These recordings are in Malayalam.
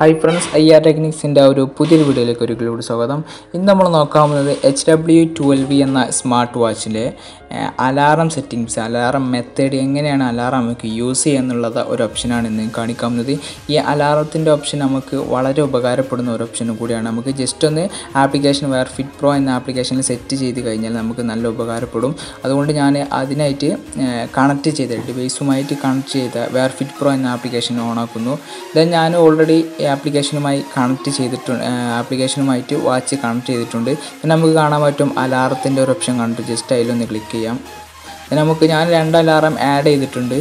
Hi friends, technics in our പുതിയൊരു വീഡിയോയിലേക്ക് ഒരിക്കലും സ്വാഗതം. ഇന്ന് നമ്മൾ നോക്കാൻ പോകുന്നത് hw12 എന്ന സ്മാർട്ട് വാച്ചിലെ അലാറം സെറ്റിംഗ്സ്, അലാറം മെത്തേഡ് എങ്ങനെയാണ് അലാറം നമുക്ക് യൂസ് ചെയ്യുക എന്നുള്ളത് ഒരു ഓപ്ഷനാണ് ഇന്ന് കാണിക്കാൻ പോകുന്നത്. ഈ അലാറത്തിൻ്റെ ഓപ്ഷൻ നമുക്ക് വളരെ ഉപകാരപ്പെടുന്ന ഒരു ഓപ്ഷനും കൂടിയാണ്. നമുക്ക് ജസ്റ്റ് ഒന്ന് ആപ്ലിക്കേഷൻ hw22pro എന്ന ആപ്ലിക്കേഷനിൽ സെറ്റ് ചെയ്ത് കഴിഞ്ഞാൽ നമുക്ക് നല്ല ഉപകാരപ്പെടും. അതുകൊണ്ട് ഞാൻ അതിനായിട്ട് കണക്ട് ചെയ്ത ഡിവൈസുമായിട്ട് കണക്ട് ചെയ്ത hw22pro എന്ന ആപ്ലിക്കേഷൻ ഓൺ ആക്കുന്നു. ദെൻ ഞാൻ ഓൾറെഡി ആപ്ലിക്കേഷനുമായി കണക്ട് ചെയ്തിട്ടുണ്ട്, ആപ്ലിക്കേഷനുമായിട്ട് വാച്ച് കണക്ട് ചെയ്തിട്ടുണ്ട്. നമുക്ക് കാണാൻ പറ്റും അലാറത്തിൻ്റെ ഒരു ഓപ്ഷൻ കണ്ടിട്ട് ജസ്റ്റ് അതിലൊന്ന് ക്ലിക്ക് ചെയ്യാം. നമുക്ക് ഞാൻ 2 അലാറം ആഡ് ചെയ്തിട്ടുണ്ട്.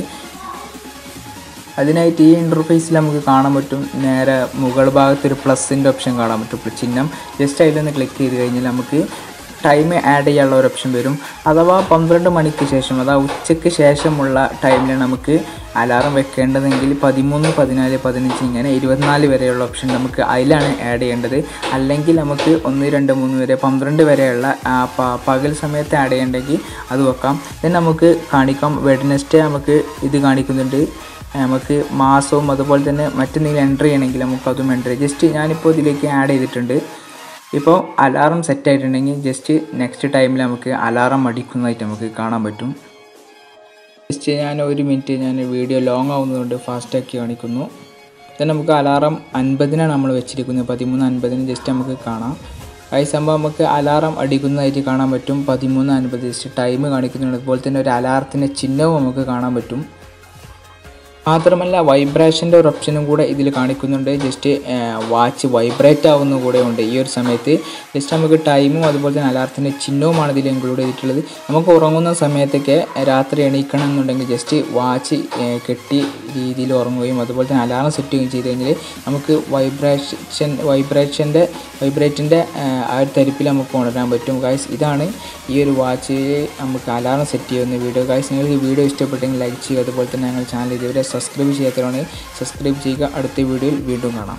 അതിനായിട്ട് ഈ ഇൻ്റർഫേസിൽ നമുക്ക് കാണാൻ പറ്റും, നേരെ മുകൾ ഭാഗത്തൊരു പ്ലസിൻ്റെ ഓപ്ഷൻ കാണാൻ പറ്റും, ചിഹ്നം. ജസ്റ്റ് അതിലൊന്ന് ക്ലിക്ക് ചെയ്ത് കഴിഞ്ഞാൽ നമുക്ക് ടൈം ആഡ് ചെയ്യാനുള്ള ഒരു ഓപ്ഷൻ വരും. അഥവാ 12 മണിക്ക് ശേഷം, അഥവാ ഉച്ചയ്ക്ക് ശേഷമുള്ള ടൈമിലാണ് നമുക്ക് അലാറം വെക്കേണ്ടതെങ്കിൽ 13, 14, 15 ഇങ്ങനെ 24 വരെയുള്ള ഓപ്ഷൻ നമുക്ക് അതിലാണ് ആഡ് ചെയ്യേണ്ടത്. അല്ലെങ്കിൽ നമുക്ക് 1, 2, 3 വരെ 12 വരെയുള്ള പകൽ സമയത്ത് ആഡ് ചെയ്യേണ്ടെങ്കിൽ അത് വെക്കാം. then നമുക്ക് കാണിക്കാം വെഡ്നെസ്ഡേ നമുക്ക് ഇത് കാണിക്കുന്നുണ്ട്. നമുക്ക് മാസവും അതുപോലെ തന്നെ മറ്റെന്തെങ്കിലും എൻ്റർ ചെയ്യണമെങ്കിൽ നമുക്ക് അതും എൻ്റർ ചെയ്യാം. ജസ്റ്റ് ഞാനിപ്പോൾ ഇതിലേക്ക് ആഡ് ചെയ്തിട്ടുണ്ട്. ഇപ്പോൾ അലാറം സെറ്റ് ആയിട്ടുണ്ടെങ്കിൽ ജസ്റ്റ് നെക്സ്റ്റ് ടൈമിൽ നമുക്ക് അലാറം അടിക്കുന്നതായിട്ട് നമുക്ക് കാണാൻ പറ്റും. ജസ്റ്റ് ഞാൻ 1 മിനിറ്റ് ഞാൻ വീഡിയോ ലോങ് ആവുന്നതുകൊണ്ട് ഫാസ്റ്റാക്കി കാണിക്കുന്നു. then നമുക്ക് അലാറം 50-നാണ് നമ്മൾ വെച്ചിരിക്കുന്നത്, 13:50 ജസ്റ്റ് നമുക്ക് കാണാം. ഈ സംഭവം നമുക്ക് അലാറം അടിക്കുന്നതായിട്ട് കാണാൻ പറ്റും. 13:50 ജസ്റ്റ് ടൈം കാണിക്കുന്നുണ്ട്. അതുപോലെ തന്നെ ഒരു അലാറത്തിൻ്റെ ചിഹ്നവും നമുക്ക് കാണാൻ പറ്റും. മാത്രമല്ല വൈബ്രേഷൻ്റെ ഒരു ഓപ്ഷനും കൂടെ ഇതിൽ കാണിക്കുന്നുണ്ട്. ജസ്റ്റ് വാച്ച് വൈബ്രേറ്റ് ആവുന്ന കൂടെ ഉണ്ട് ഈ ഒരു സമയത്ത്. ജസ്റ്റ് നമുക്ക് ടൈമും അതുപോലെ തന്നെ അലാറത്തിൻ്റെ ചിഹ്നവുമാണ് ഇതിൽ ഇൻക്ലൂഡ് ചെയ്തിട്ടുള്ളത്. നമുക്ക് ഉറങ്ങുന്ന സമയത്തൊക്കെ രാത്രി എണീക്കണം എന്നുണ്ടെങ്കിൽ ജസ്റ്റ് വാച്ച് കെട്ടി രീതിയിൽ ഉറങ്ങുകയും അതുപോലെ തന്നെ അലാറം സെറ്റ് ചെയ്യുകയും ചെയ്ത് കഴിഞ്ഞാൽ നമുക്ക് വൈബ്രേറ്റിൻ്റെ ആ ഒരു തരിപ്പിൽ നമുക്ക് ഉണരാൻ പറ്റും. ഗൈസ്, ഇതാണ് ഈ ഒരു വാച്ചിൽ നമുക്ക് അലാറം സെറ്റ് ചെയ്യുന്ന വീഡിയോ. ഗൈസ്, നിങ്ങൾക്ക് ഈ വീഡിയോ ഇഷ്ടപ്പെട്ടെങ്കിൽ ലൈക്ക് ചെയ്യുക. അതുപോലെ തന്നെ ഞങ്ങൾ ചാനൽ ഇതുവരെ സബ്സ്ക്രൈബ് ചെയ്യാത്തവരാണെങ്കിൽ സബ്സ്ക്രൈബ് ചെയ്യുക. അടുത്ത വീഡിയോയിൽ വീണ്ടും കാണാം.